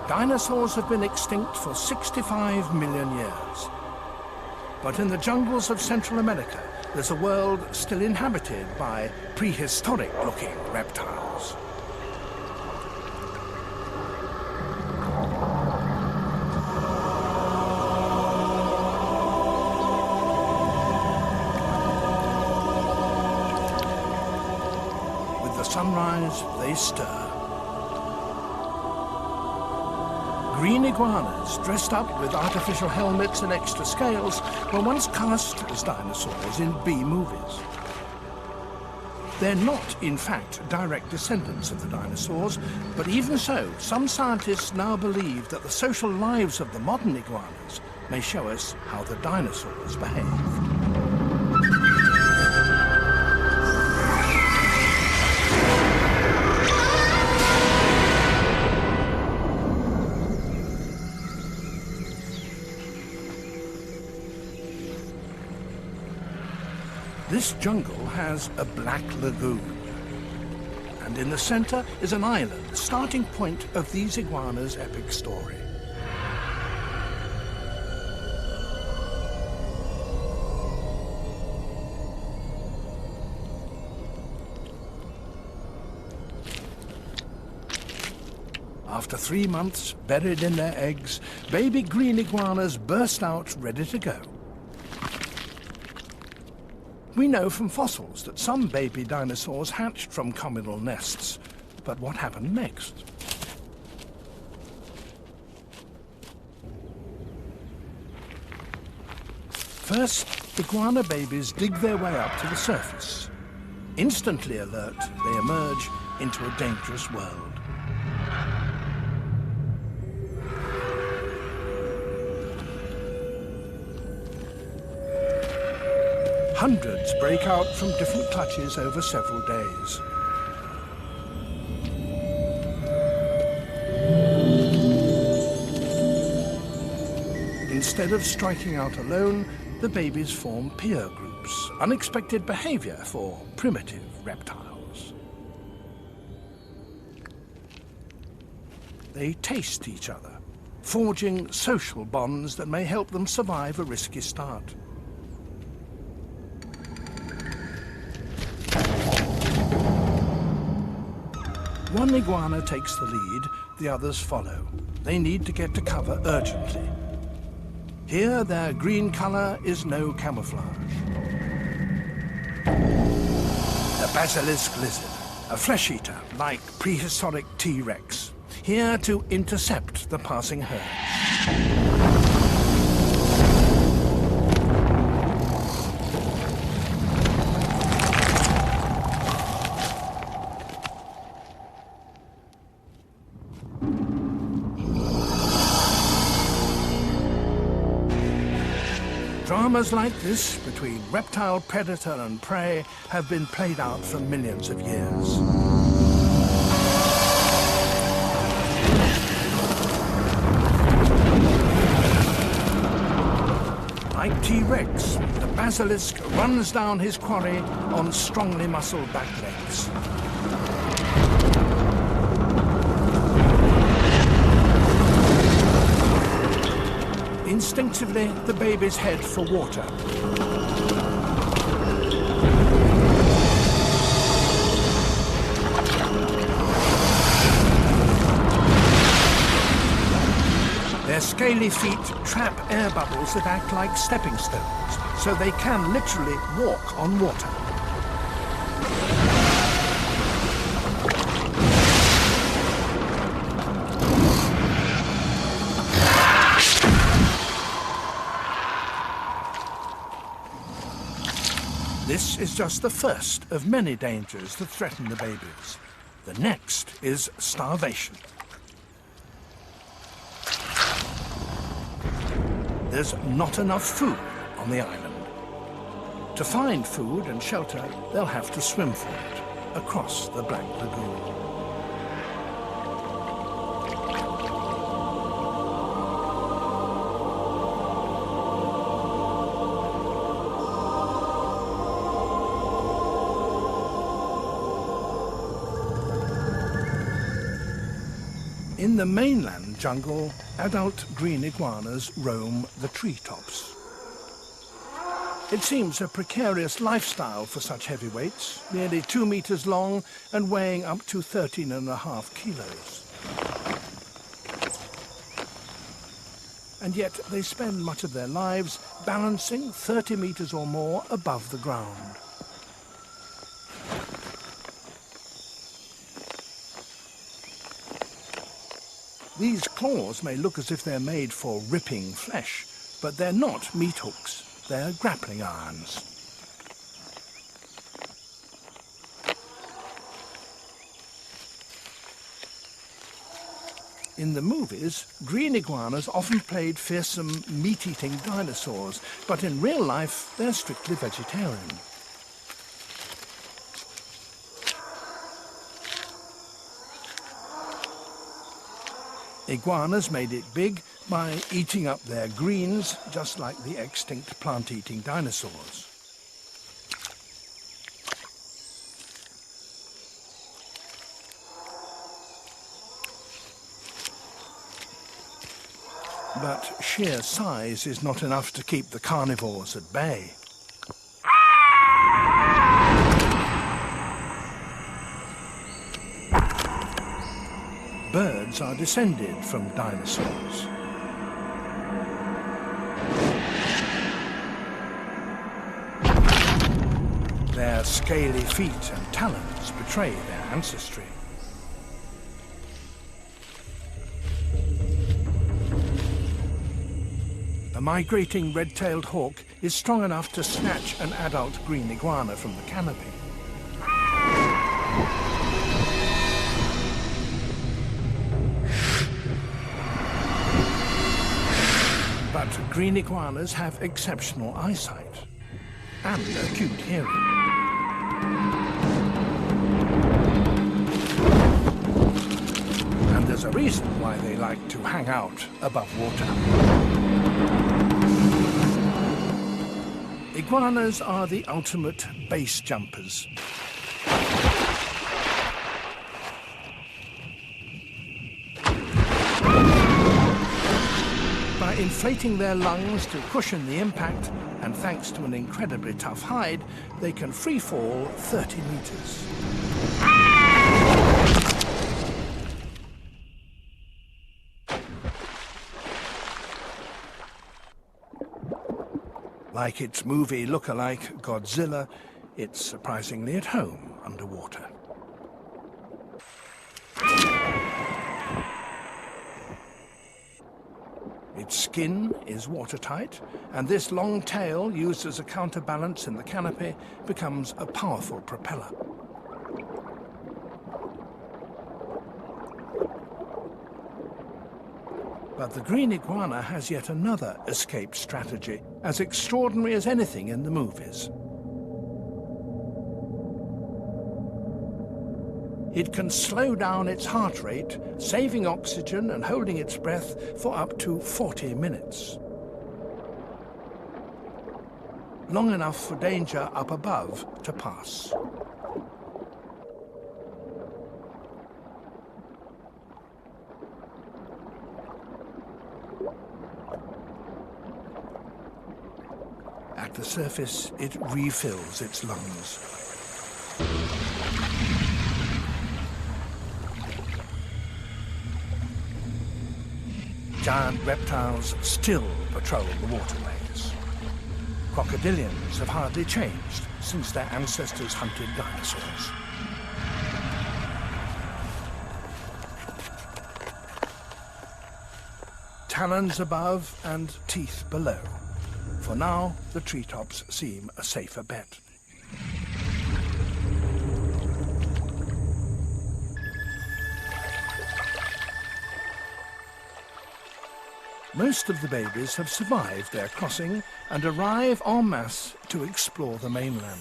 Dinosaurs have been extinct for 65 million years. But in the jungles of Central America, there's a world still inhabited by prehistoric-looking reptiles. With the sunrise, they stir. Green iguanas, dressed up with artificial helmets and extra scales, were once cast as dinosaurs in B movies. They're not, in fact, direct descendants of the dinosaurs, but even so, some scientists now believe that the social lives of the modern iguanas may show us how the dinosaurs behaved. This jungle has a black lagoon, and in the center is an island, starting point of these iguanas' epic story. After 3 months buried in their eggs, baby green iguanas burst out ready to go. We know from fossils that some baby dinosaurs hatched from communal nests, but what happened next? First, iguana babies dig their way up to the surface. Instantly alert, they emerge into a dangerous world. Hundreds break out from different clutches over several days. Instead of striking out alone, the babies form peer groups, unexpected behavior for primitive reptiles. They taste each other, forging social bonds that may help them survive a risky start. One iguana takes the lead, the others follow. They need to get to cover urgently. Here, their green color is no camouflage. The basilisk lizard, a flesh eater like prehistoric T-Rex, here to intercept the passing herd. Dramas like this between reptile predator and prey have been played out for millions of years. Like T-Rex, the basilisk runs down his quarry on strongly muscled back legs. Instinctively, the babies head for water. Their scaly feet trap air bubbles that act like stepping stones, so they can literally walk on water. This is just the first of many dangers that threaten the babies. The next is starvation. There's not enough food on the island. To find food and shelter, they'll have to swim for it across the Black Lagoon. In the mainland jungle, adult green iguanas roam the treetops. It seems a precarious lifestyle for such heavyweights, nearly 2 meters long and weighing up to 13.5 kilos. And yet they spend much of their lives balancing 30 meters or more above the ground. These claws may look as if they're made for ripping flesh, but they're not meat hooks, they're grappling irons. In the movies, green iguanas often played fearsome, meat-eating dinosaurs, but in real life, they're strictly vegetarian. Iguanas made it big by eating up their greens, just like the extinct plant-eating dinosaurs. But sheer size is not enough to keep the carnivores at bay. Birds are descended from dinosaurs. Their scaly feet and talons betray their ancestry. A migrating red-tailed hawk is strong enough to snatch an adult green iguana from the canopy. But green iguanas have exceptional eyesight and acute hearing. And there's a reason why they like to hang out above water. Iguanas are the ultimate base jumpers. By inflating their lungs to cushion the impact, and thanks to an incredibly tough hide, they can free fall 30 meters. Like its movie look-alike Godzilla, it's surprisingly at home underwater. Its skin is watertight, and this long tail, used as a counterbalance in the canopy, becomes a powerful propeller. But the green iguana has yet another escape strategy, as extraordinary as anything in the movies. It can slow down its heart rate, saving oxygen and holding its breath for up to 40 minutes. Long enough for danger up above to pass. At the surface, it refills its lungs. Giant reptiles still patrol the waterways. Crocodilians have hardly changed since their ancestors hunted dinosaurs. Talons above and teeth below. For now, the treetops seem a safer bet. Most of the babies have survived their crossing and arrive en masse to explore the mainland.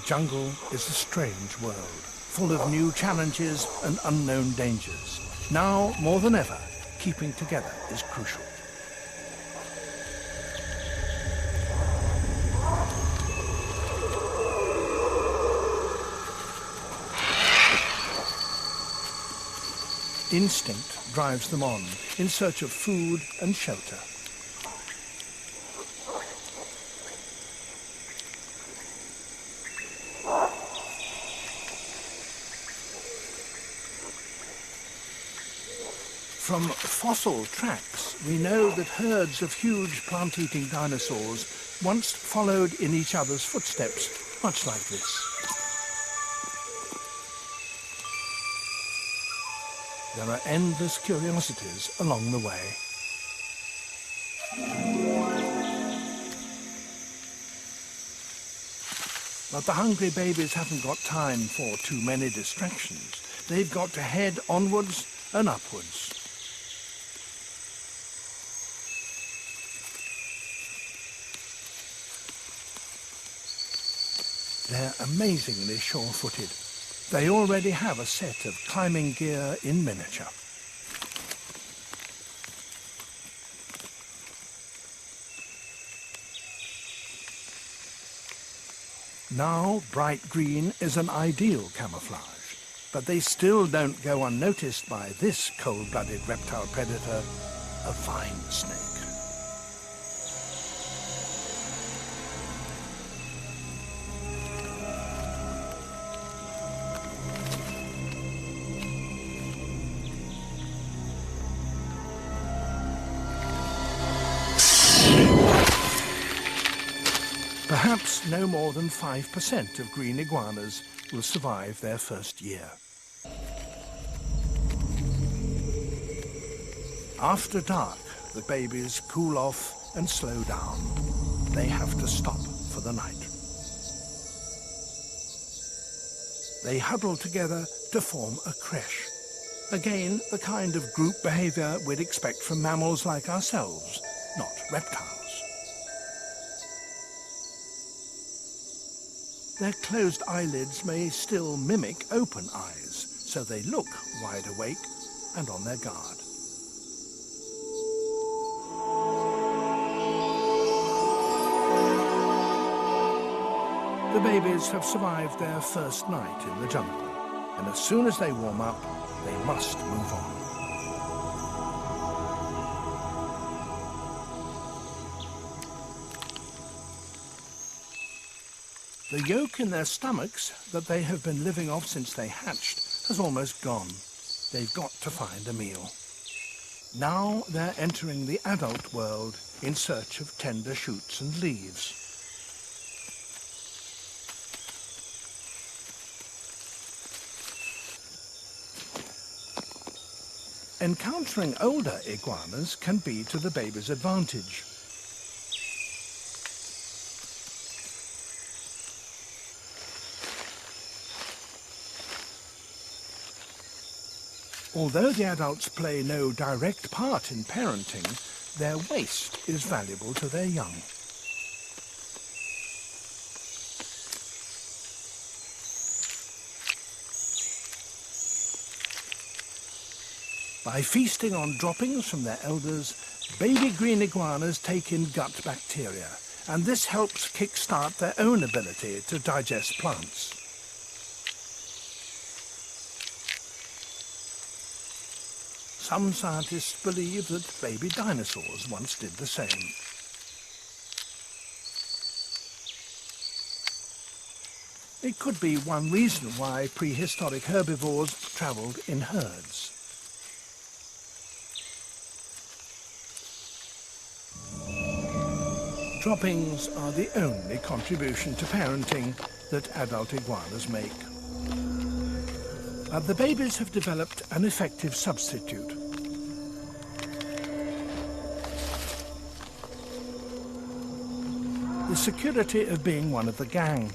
jungle is a strange world, full of new challenges and unknown dangers. Now, more than ever, keeping together is crucial. Instinct drives them on, in search of food and shelter. From fossil tracks, we know that herds of huge plant-eating dinosaurs once followed in each other's footsteps, much like this. There are endless curiosities along the way. But the hungry babies haven't got time for too many distractions. They've got to head onwards and upwards. They're amazingly sure-footed. They already have a set of climbing gear in miniature. Now, bright green is an ideal camouflage, but they still don't go unnoticed by this cold-blooded reptile predator, a vine snake. Perhaps no more than 5% of green iguanas will survive their first year. After dark, the babies cool off and slow down. They have to stop for the night. They huddle together to form a creche. Again, the kind of group behavior we'd expect from mammals like ourselves, not reptiles. Their closed eyelids may still mimic open eyes, so they look wide awake and on their guard. The babies have survived their first night in the jungle, and as soon as they warm up, they must move on. The yolk in their stomachs that they have been living off since they hatched has almost gone. They've got to find a meal. Now they're entering the adult world in search of tender shoots and leaves. Encountering older iguanas can be to the baby's advantage. Although the adults play no direct part in parenting, their waste is valuable to their young. By feasting on droppings from their elders, baby green iguanas take in gut bacteria, and this helps kickstart their own ability to digest plants. Some scientists believe that baby dinosaurs once did the same. It could be one reason why prehistoric herbivores travelled in herds. Droppings are the only contribution to parenting that adult iguanas make. But the babies have developed an effective substitute. The security of being one of the gang.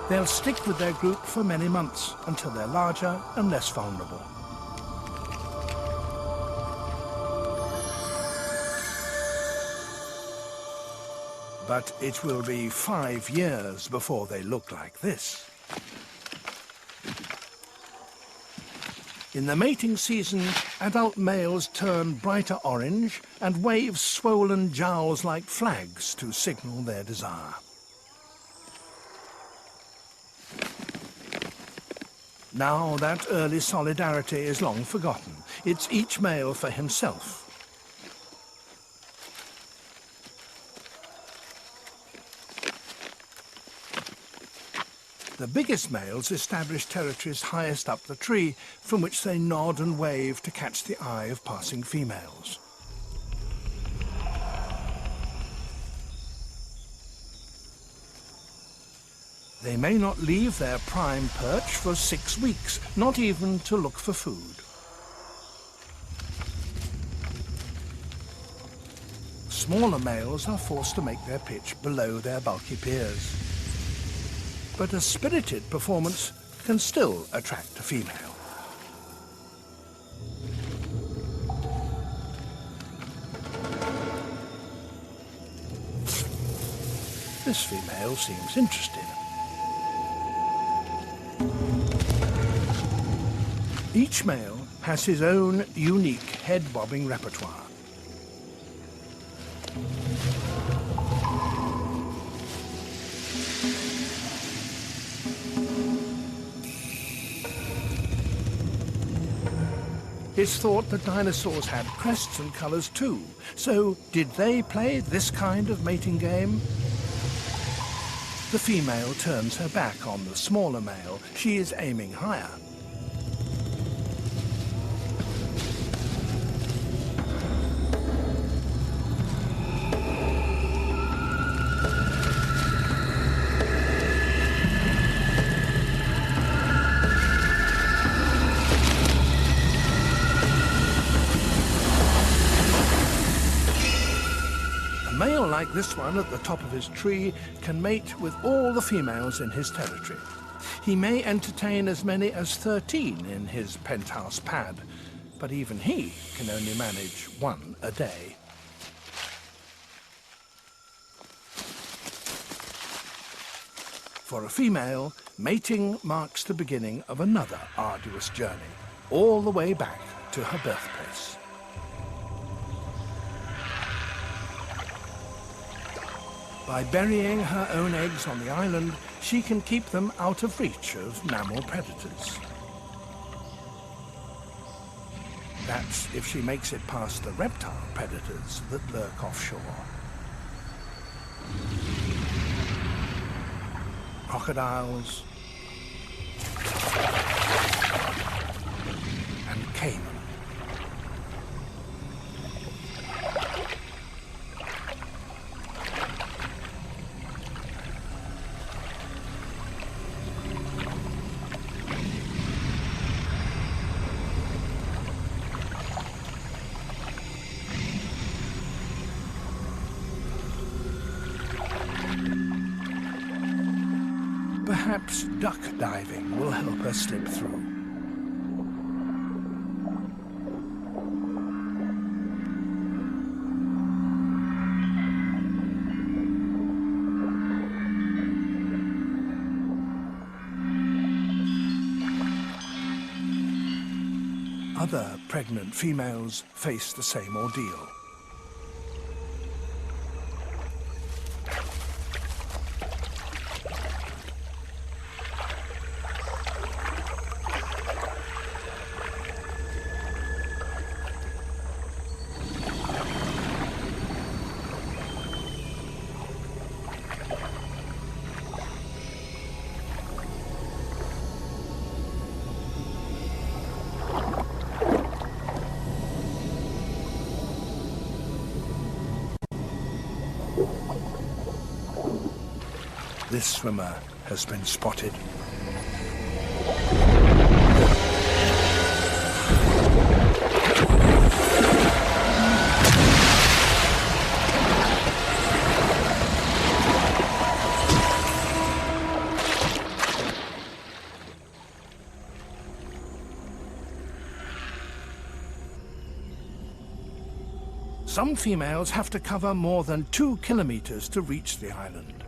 They'll stick with their group for many months until they're larger and less vulnerable. But it will be 5 years before they look like this. In the mating season, adult males turn brighter orange and wave swollen jowls like flags to signal their desire. Now that early solidarity is long forgotten. It's each male for himself. The biggest males establish territories highest up the tree, from which they nod and wave to catch the eye of passing females. They may not leave their prime perch for 6 weeks, not even to look for food. Smaller males are forced to make their pitch below their bulky peers. But a spirited performance can still attract a female. This female seems interested. Each male has his own unique head-bobbing repertoire. It's thought that dinosaurs had crests and colours too. So, did they play this kind of mating game? The female turns her back on the smaller male. She is aiming higher. A male like this one at the top of his tree can mate with all the females in his territory. He may entertain as many as 13 in his penthouse pad, but even he can only manage 1 a day. For a female, mating marks the beginning of another arduous journey, all the way back to her birthplace. By burying her own eggs on the island, she can keep them out of reach of mammal predators. That's if she makes it past the reptile predators that lurk offshore. Crocodiles and caiman. Perhaps duck diving will help her slip through. Other pregnant females face the same ordeal. This swimmer has been spotted. Some females have to cover more than 2 kilometers to reach the island,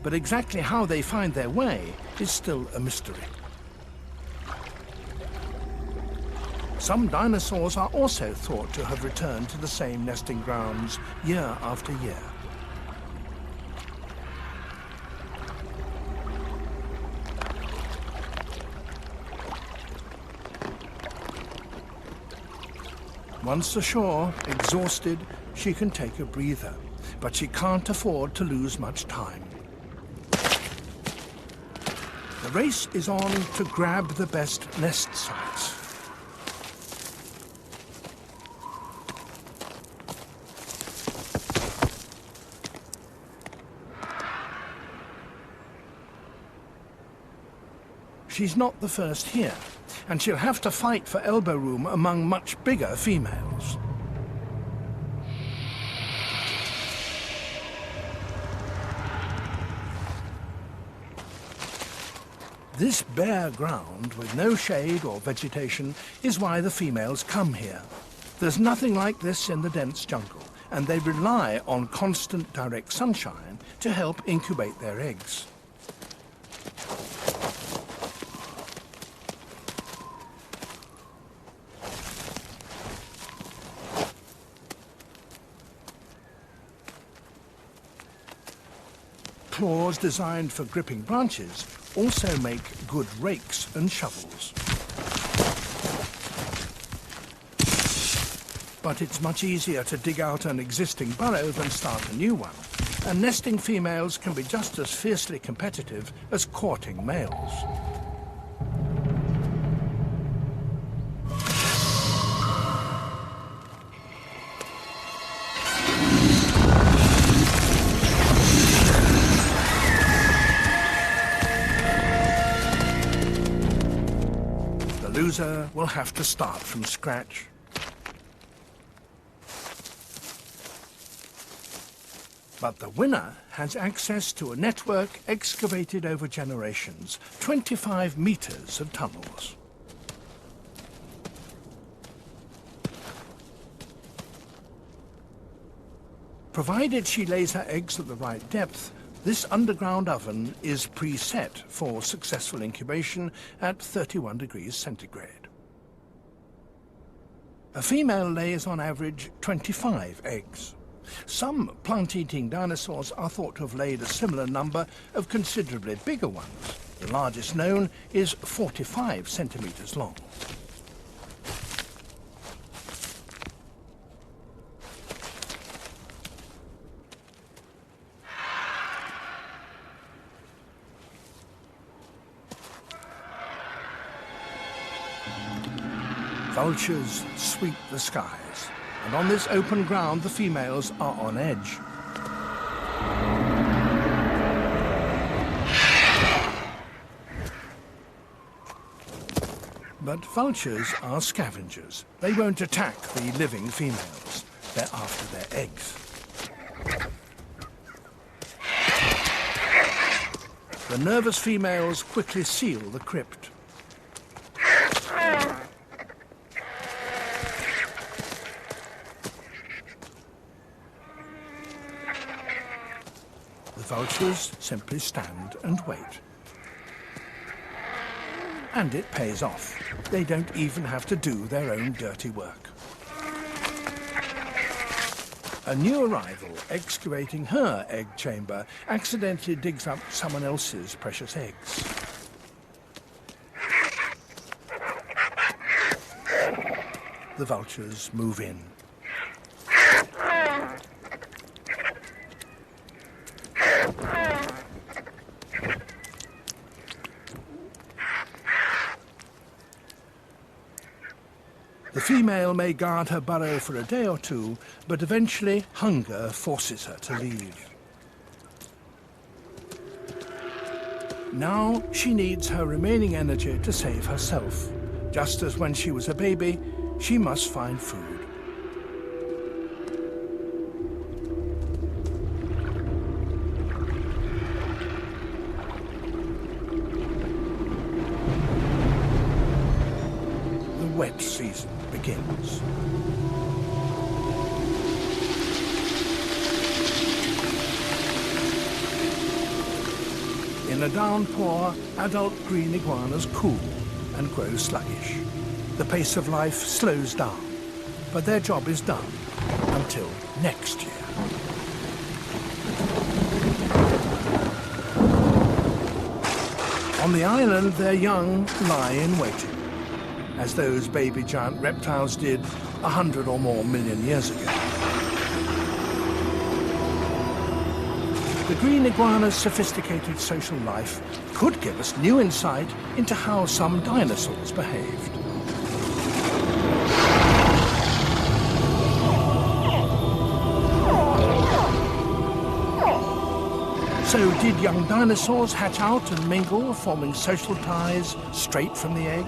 but exactly how they find their way is still a mystery. Some dinosaurs are also thought to have returned to the same nesting grounds year after year. Once ashore, exhausted, she can take a breather, but she can't afford to lose much time. The race is on to grab the best nest sites. She's not the first here, and she'll have to fight for elbow room among much bigger females. This bare ground with no shade or vegetation is why the females come here. There's nothing like this in the dense jungle, and they rely on constant direct sunshine to help incubate their eggs. Claws designed for gripping branches also make good rakes and shovels. But it's much easier to dig out an existing burrow than start a new one, and nesting females can be just as fiercely competitive as courting males. The loser will have to start from scratch. But the winner has access to a network excavated over generations, 25 meters of tunnels. Provided she lays her eggs at the right depth, this underground oven is preset for successful incubation at 31 degrees centigrade. A female lays on average 25 eggs. Some plant-eating dinosaurs are thought to have laid a similar number of considerably bigger ones. The largest known is 45 centimeters long. Vultures sweep the skies, and on this open ground the females are on edge. But vultures are scavengers. They won't attack the living females. They're after their eggs. The nervous females quickly seal the crypt. The vultures simply stand and wait. And it pays off. They don't even have to do their own dirty work. A new arrival, excavating her egg chamber, accidentally digs up someone else's precious eggs. The vultures move in. The female may guard her burrow for a day or two, but eventually hunger forces her to leave. Now she needs her remaining energy to save herself. Just as when she was a baby, she must find food. The wet season begins. In a downpour, adult green iguanas cool and grow sluggish. The pace of life slows down, but their job is done until next year. On the island, their young lie in waiting, as those baby giant reptiles did 100 or more million years ago. The green iguana's sophisticated social life could give us new insight into how some dinosaurs behaved. So did young dinosaurs hatch out and mingle, forming social ties straight from the egg?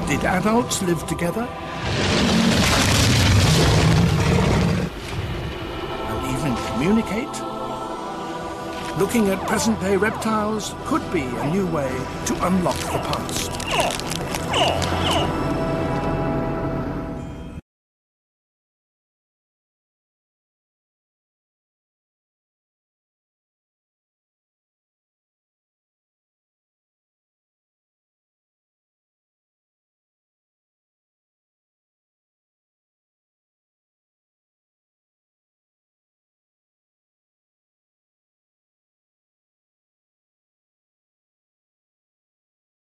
Did adults live together? And even communicate? Looking at present-day reptiles could be a new way to unlock the past.